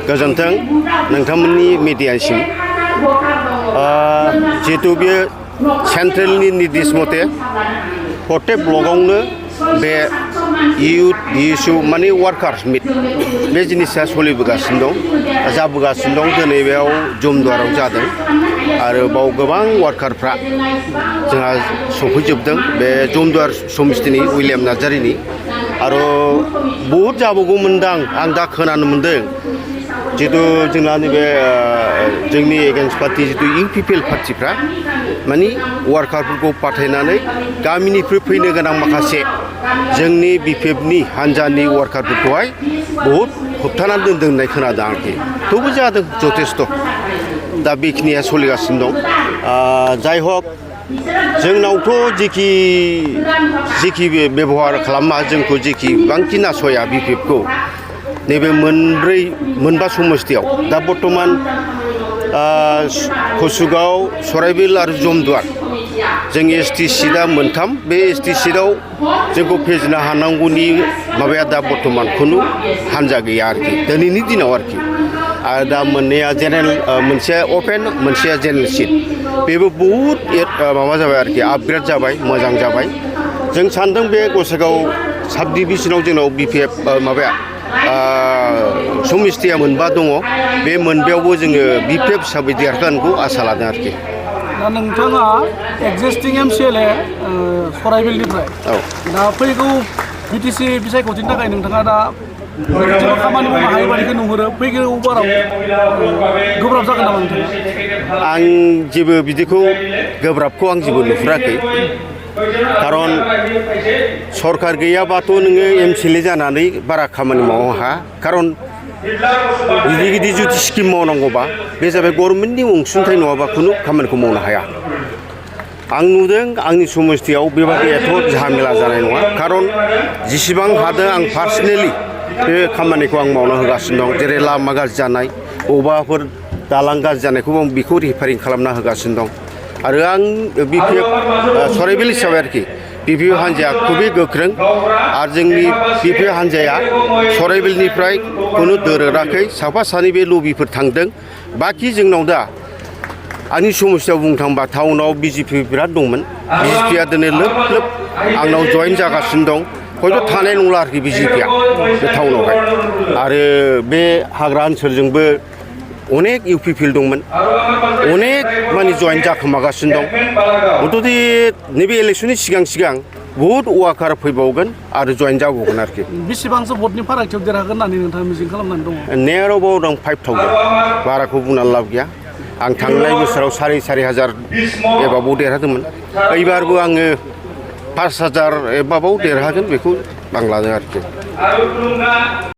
गोजोन्थों नोंथांमोननि मिडियासिम जिहेतु बे सेन्ट्रेलनि निर्देश मथे प्रत्येक ब्लकआवनो बे इयुथ इशु माने वार्कार्स मिट बे जिनिसा सोलिबोगासिनो दं जाबोगासिनो दं दिनै बेयाव जमदुवाराव जादों आरो बाव गोबां वार्कारफ्रा जोंहा सफैजोबदों बे जमदुवार समितिनि उइलियाम नार्जारिनि आरो बहुद जाबावगौमोनदां आं दा खोनानो मोन्दों जितु जोंना नैबे जोंनि एगेन्स्ट पार्टि जितु इउपिपिएल पार्टिफ्रा माने वार्कारफोरखौ पाठायनानै गामिनिफ्राय फैनो गोनां माखासे जोंनि बिपिएफनि हान्जानि वार्कारफोरखौहाय बहुद होबथानानै दोनदों होननाय खोनादों आरोखि थेवबो जादों जथेस्थ' दा बेखिनिया सोलिगासिनो दं जाय हक जोंनावथ' जेखि बेबहार खालामा जोंखौ जेखि बांखि नासया बिपिएफखौ नैबे मोनबा समस्तियाव दा बर्तमान कसुगाव सराइबिल आरो जमदुवार जों एसटि सिटआ मोनथाम बे एसटि सिटआव जोंखौ फेजेननो हानांगौनि माबाया दा बर्तमान खुनु हान्जा गैया आरोखि दिनैनि दिनाव आरोखि आरो दा मोननैया जेनेरेल मोनसेया अपेन मोनसेया जेनेरेल सिट बेबो बहुद माबा जाबाय आरोखि आपग्रेड जाबाय मोजां जाबाय जों सानदों बे गसाइगाव साब डिभिजनाव जोंनाव बिपिएफ माबाया समिस्तिया मोनबा दङ बे मोनबायावबो जोङो बिपिएफ हिसाबै देरहागोनखौ आसा लादों आरोखि दा नोंथाङा एक्जिस्टिं एमसिएलए सराइबिलनिफ्राय दा फैगौ बिटिसि बिसायख'थिनि थाखाय नोंथाङा दा खामानि मावनो हायो बायदिखौ नुहुरो फैगौ बाराव गोब्राब जागोन नामा नोंथाङा आं जेबो बिदिखौ गोब्राबखौ आं जेबो नुहुराखै खारन सरकार गैयाबाथ' नोङो एमसिएलए जानानै बारा खामानि मावनो हाया खारन गिदिर जुदि स्किम मावनांगौबा बे जाबाय गभर्नमेन्टनि अनसुंथाइ नङाबा खुनु खामानिखौ मावनो हाया आं नुदों आंनि समस्तियाव बेबादि एथ' झामेला जानाय नङा खारन जेसेबां हादों आं पार्सनेलि बे खामानिखौ आं मावना होगासिनो दं जेरै लामा गाज्रि जानाय बबेबाफोर दालां गाज्रि जानायखौबो आं बेखौ रिपेयारिं खालामना होगासिनो दं आरो आं बिपिएफ सराइबिल हिसाबै आरोखि बिपिएफ हान्जाया खुबै गोख्रों आरो जोंनि बिपिएफ हान्जाया सराइबिलनिफ्राय खुनु दोरोडाखै साफा सानै बे लबिफोर थांदों बाखि जोंनाव दा आंनि समस्यायाव बुंनो थांबा टाउनाव बिजेपि बिराद दंमोन बिजेपिया दिनै लोब लोब आंनाव जइन जागासिनो दं हयथ' थानाय नंला आरोखि बिजेपिया बे टाउनावहाय आरो बे हाग्रा ओनसोलजोंबो अनेक इउपिपिएल दंमोन अनेक माने जइन जाखोमागासिनो दं मथ'थे नैबे इलेक्सननि सिगां बहुद वार्कार फैबावगोन आरो जइन जाबावगोन आरोखि बेसेबांसो भटनि फारागथियाव देरहागोन होननानै नोंथाङा मिजिं खालामनानै दङ नेयारावबाव दं 5,000 बाराखौ बुंनानै लाब गैया आं थांनाय बोसोराव 4,500 एबाबाव देरहादोंमोन एबारबो आङो 5,000 एबाबाव देरहागोन बेखौ आं लादों आरोखि